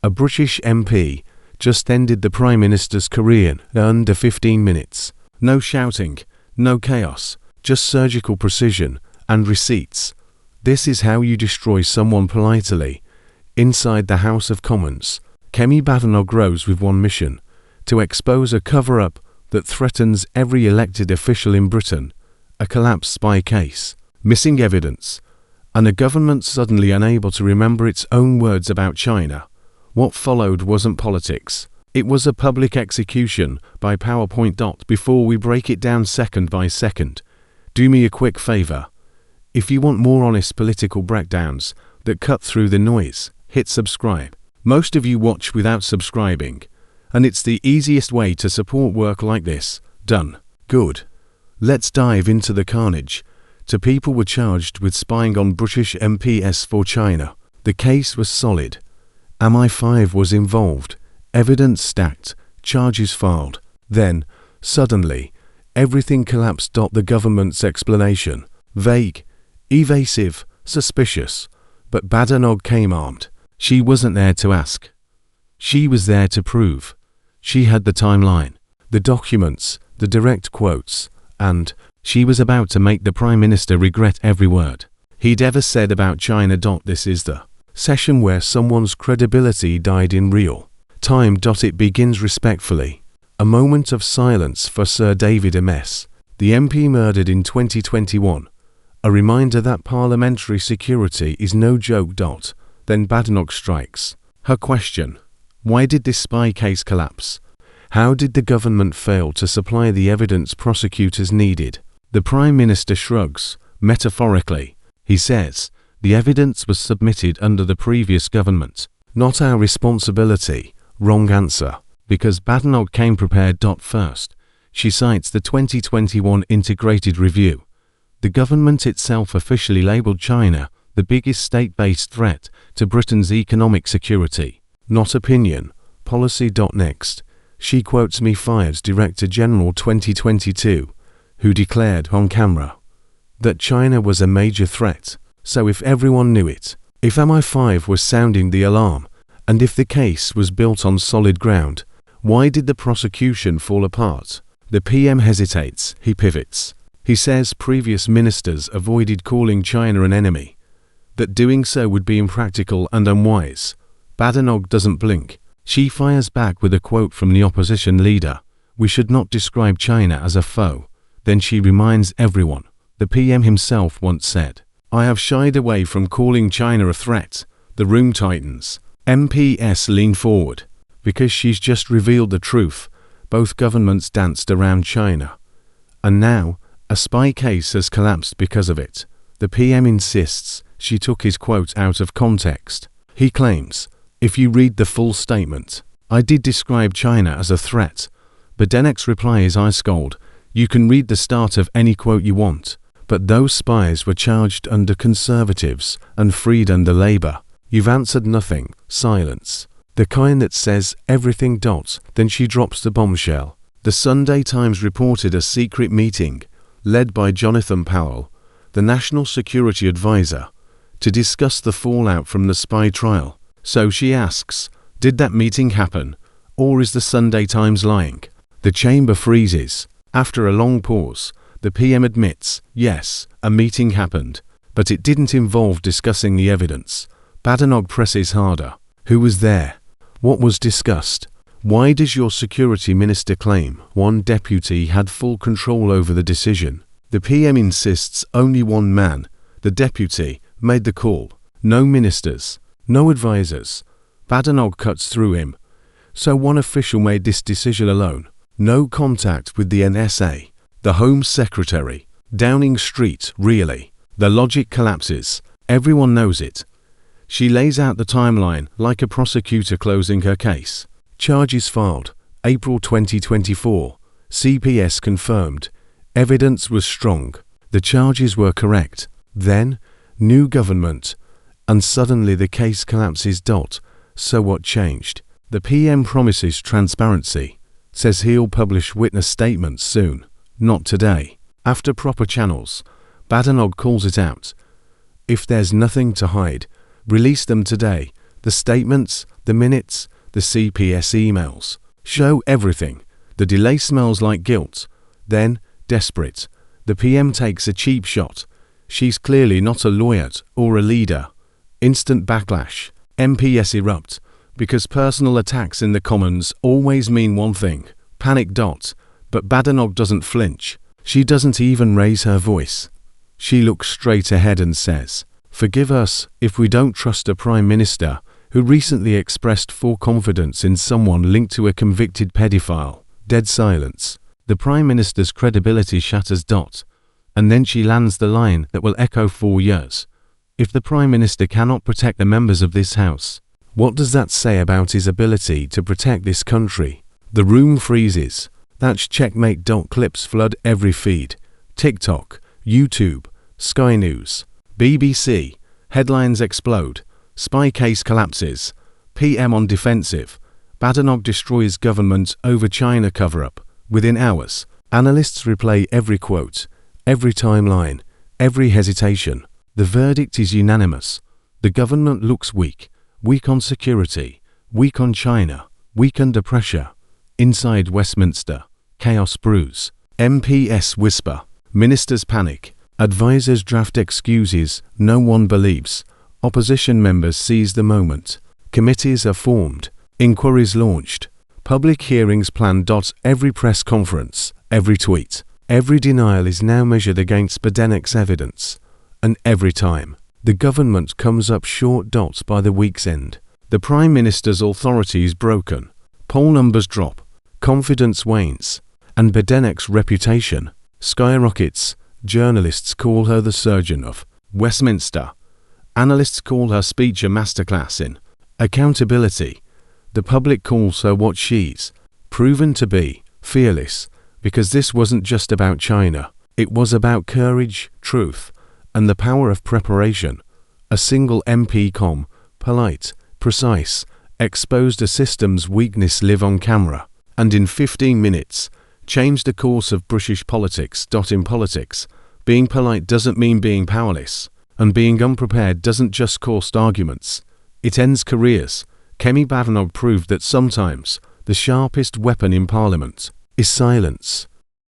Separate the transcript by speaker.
Speaker 1: A British MP just ended the Prime Minister's career in under 15 minutes. No shouting, no chaos, just surgical precision and receipts. This is how you destroy someone politely. Inside the House of Commons, Kemi Badenoch rose with one mission: to expose a cover-up that threatens every elected official in Britain, a collapsed spy case, missing evidence, and a government suddenly unable to remember its own words about China. What followed wasn't politics. It was a public execution by PowerPoint. Before we break it down second by second, do me a quick favor. If you want more honest political breakdowns that cut through the noise, hit subscribe. Most of you watch without subscribing, and it's the easiest way to support work like this. Done. Good. Let's dive into the carnage. Two people were charged with spying on British MPs for China. The case was solid. MI5 was involved. Evidence stacked. Charges filed. Then, suddenly, everything collapsed. The government's explanation: vague, evasive, suspicious. But Badenoch came armed. She wasn't there to ask. She was there to prove. She had the timeline, the documents, the direct quotes, and she was about to make the Prime Minister regret every word he'd ever said about China. This is the session where someone's credibility died in real time. It begins respectfully. A moment of silence for Sir David Ames, the MP murdered in 2021. A reminder that parliamentary security is no joke. Then Badenoch strikes. Her question: why did this spy case collapse? How did the government fail to supply the evidence prosecutors needed? The Prime Minister shrugs, metaphorically. He says, the evidence was submitted under the previous government. Not our responsibility. Wrong answer. Because Badenoch came prepared. First, she cites the 2021 Integrated Review. The government itself officially labelled China the biggest state-based threat to Britain's economic security. Not opinion. Policy. Next, she quotes MI5's Director General 2022, who declared on camera that China was a major threat. So if everyone knew it, if MI5 was sounding the alarm, and if the case was built on solid ground, why did the prosecution fall apart? The PM hesitates. He pivots. He says previous ministers avoided calling China an enemy, that doing so would be impractical and unwise. Badenoch doesn't blink. She fires back with a quote from the opposition leader: we should not describe China as a foe. Then she reminds everyone. The PM himself once said, I have shied away from calling China a threat. The room tightens. MPs lean forward. Because she's just revealed the truth. Both governments danced around China. And now, a spy case has collapsed because of it. The PM insists she took his quote out of context. He claims, if you read the full statement, I did describe China as a threat. Badenoch's reply is ice cold. You can read the start of any quote you want, but those spies were charged under Conservatives and freed under Labour. You've answered nothing. Silence. The kind that says everything. Then she drops the bombshell. The Sunday Times reported a secret meeting, led by Jonathan Powell, the National Security Advisor, to discuss the fallout from the spy trial. So she asks, did that meeting happen, or is the Sunday Times lying? The chamber freezes. After a long pause, the PM admits, yes, a meeting happened, but it didn't involve discussing the evidence. Badenoch presses harder. Who was there? What was discussed? Why does your security minister claim one deputy had full control over the decision? The PM insists only one man, the deputy, made the call. No ministers, no advisors. Badenoch cuts through him. So one official made this decision alone. No contact with the NSA, the Home Secretary, Downing Street. Really. The logic collapses. Everyone knows it. She lays out the timeline like a prosecutor closing her case. Charges filed. April 2024. CPS confirmed. Evidence was strong. The charges were correct. Then, new government. And suddenly the case collapses. So what changed? The PM promises transparency. Says he'll publish witness statements soon. Not today. After proper channels. Badenoch calls it out. If there's nothing to hide, release them today. The statements, the minutes, the CPS emails show everything. The delay smells like guilt. Then, desperate, the PM takes a cheap shot. She's clearly not a lawyer or a leader. Instant backlash. MPs erupt, because personal attacks in the Commons always mean one thing: panic. But Badenoch doesn't flinch. She doesn't even raise her voice. She looks straight ahead and says, "Forgive us if we don't trust a Prime Minister who recently expressed full confidence in someone linked to a convicted pedophile." Dead silence. The Prime Minister's credibility shatters. And then she lands the line that will echo for years. If the Prime Minister cannot protect the members of this House, what does that say about his ability to protect this country? The room freezes. That's checkmate. Clips flood every feed. TikTok, YouTube, Sky News, BBC. Headlines explode. Spy case collapses. PM on defensive. Badenoch destroys government over China cover-up. Within hours, analysts replay every quote, every timeline, every hesitation. The verdict is unanimous. The government looks weak. Weak on security. Weak on China. Weak under pressure. Inside Westminster, chaos brews. MPs whisper. Ministers panic. Advisers draft excuses no one believes. Opposition members seize the moment. Committees are formed. Inquiries launched. Public hearings planned. Every press conference, every tweet, every denial is now measured against Badenoch's evidence. And every time, the government comes up short. By the week's end, the Prime Minister's authority is broken. Poll numbers drop. Confidence wanes. And Badenoch's reputation skyrockets. Journalists call her the surgeon of Westminster. Analysts call her speech a masterclass in accountability. The public calls her what she's proven to be: fearless. Because this wasn't just about China. It was about courage, truth, and the power of preparation. A single MP polite, precise, exposed a system's weakness live on camera, and in 15 minutes, changed the course of British politics. In politics, being polite doesn't mean being powerless, and being unprepared doesn't just cost arguments. It ends careers. Kemi Badenoch proved that sometimes the sharpest weapon in Parliament is silence.